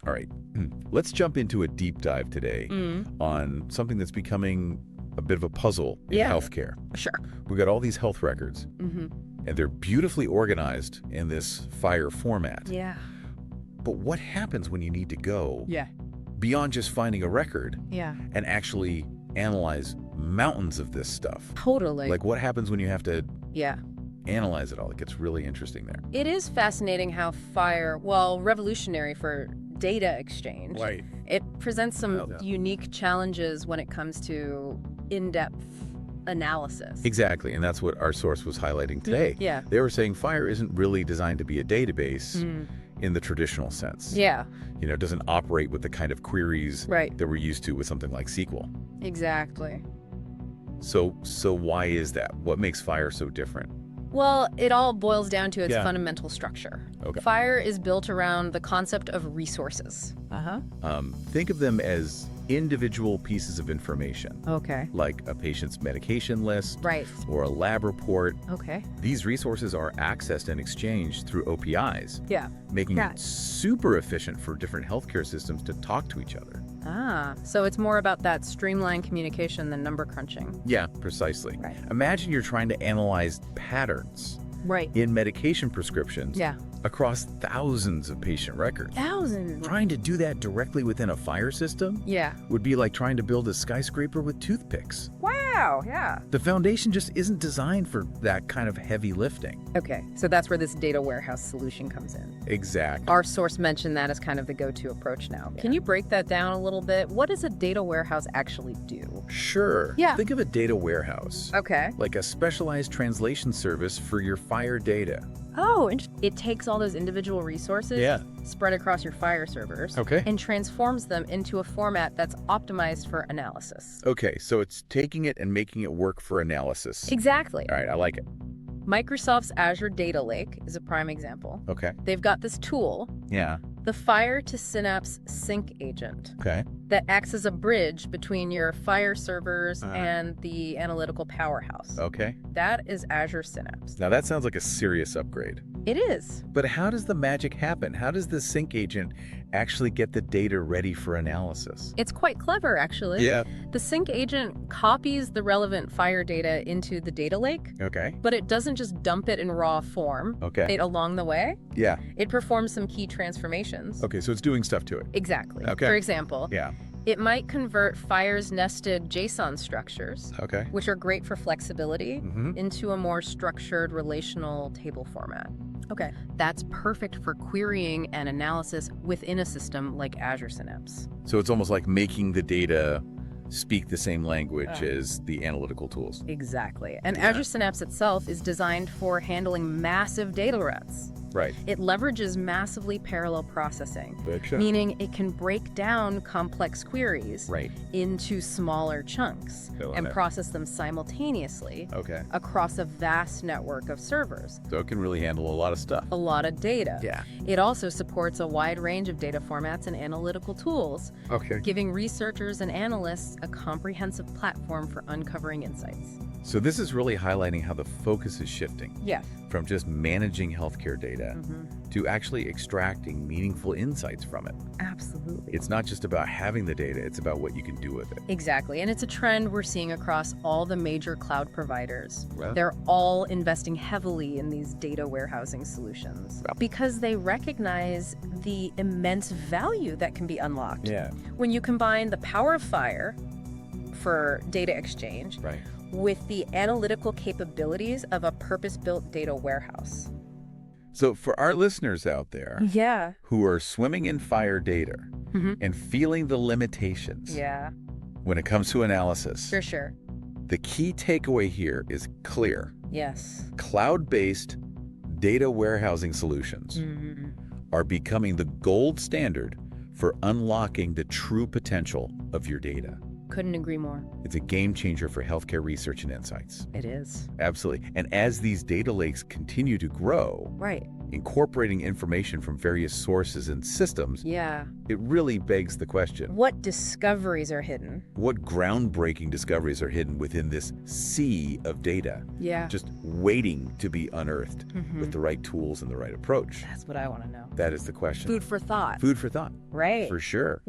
All right, let's jump into a deep dive today on something that's becoming a bit of a puzzle in healthcare. Sure. We've got all these health records, and they're beautifully organized in this FHIR format. Yeah. But what happens when you need to go Yeah. beyond just finding a record Yeah. and actually analyze mountains of this stuff? Totally. Like, what happens when you have to Yeah. analyze it all? It gets really interesting there. It is fascinating how FHIR, well, revolutionary for data exchange. Right. It presents some Well, yeah. unique challenges when it comes to in-depth analysis. Exactly, and that's what our source was highlighting today. Yeah. They were saying FHIR isn't really designed to be a database in the traditional sense. Yeah. You know, it doesn't operate with the kind of queries Right. that we're used to with something like SQL. Exactly. So why is that? What makes FHIR so different? Well, it all boils down to its Yeah. fundamental structure. Okay. FHIR is built around the concept of resources. Think of them as individual pieces of information, Okay. like a patient's medication list Right. or a lab report. Okay. These resources are accessed and exchanged through OPIs, Yeah. making Yeah. it super efficient for different healthcare systems to talk to each other. So it's more about that streamlined communication than number crunching. Yeah, precisely. Right. Imagine you're trying to analyze patterns Right. in medication prescriptions Yeah. across thousands of patient records. Thousands. Trying to do that directly within a FHIR system Yeah. would be like trying to build a skyscraper with toothpicks. Wow. Yeah. The foundation just isn't designed for that kind of heavy lifting. Okay. So that's where this data warehouse solution comes in. Exactly. Our source mentioned that as kind of the go-to approach now. Can you break that down a little bit? What does a data warehouse actually do? Sure. Yeah. Think of a data warehouse, Okay. like a specialized translation service for your FHIR data. Oh, it takes all those individual resources Yeah. spread across your FHIR servers Okay. and transforms them into a format that's optimized for analysis. Okay, so it's taking it and making it work for analysis. Exactly. All right, I like it. Microsoft's Azure Data Lake is a prime example. Okay. They've got this tool, Yeah. the FHIR to Synapse Sync Agent, Okay. that acts as a bridge between your FHIR servers and the analytical powerhouse. Okay. That is Azure Synapse. Now that sounds like a serious upgrade. It is. But how does the magic happen? How does the sync agent actually get the data ready for analysis? It's quite clever, actually. Yeah. The sync agent copies the relevant FHIR data into the data lake, Okay. but it doesn't just dump it in raw form. Okay. Along the way, Yeah. it performs some key transformations. Okay, so it's doing stuff to it. Exactly. Okay. For example, Yeah. it might convert FHIR's nested JSON structures, Okay. which are great for flexibility, Mm-hmm. into a more structured relational table format. Okay. That's perfect for querying and analysis within a system like Azure Synapse. So it's almost like making the data speak the same language as the analytical tools. Exactly. And Yeah. Azure Synapse itself is designed for handling massive data runs. Right. It leverages massively parallel processing, Gotcha. meaning it can break down complex queries Right. into smaller chunks I love and that. process them simultaneously Okay. across a vast network of servers. So it can really handle a lot of stuff. A lot of data. Yeah. It also supports a wide range of data formats and analytical tools, Okay. giving researchers and analysts a comprehensive platform for uncovering insights. So this is really highlighting how the focus is shifting Yeah. from just managing healthcare data to actually extracting meaningful insights from it. Absolutely. It's not just about having the data, it's about what you can do with it. Exactly. And it's a trend we're seeing across all the major cloud providers. Well- They're all investing heavily in these data warehousing solutions Well- because they recognize the immense value that can be unlocked. Yeah. When you combine the power of FHIR for data exchange Right. with the analytical capabilities of a purpose-built data warehouse. So for our listeners out there Yeah. who are swimming in FHIR data and feeling the limitations Yeah, when it comes to analysis, for sure. the key takeaway here is clear. Yes. Cloud-based data warehousing solutions are becoming the gold standard for unlocking the true potential of your data. Couldn't agree more. It's a game changer for healthcare research and insights. It is. Absolutely. And as these data lakes continue to grow, Right. incorporating information from various sources and systems, Yeah. it really begs the question. What discoveries are hidden? What groundbreaking discoveries are hidden within this sea of data? Yeah. Just waiting to be unearthed with the right tools and the right approach. That's what I want to know. That is the question. Food for thought. Food for thought. Right. For sure.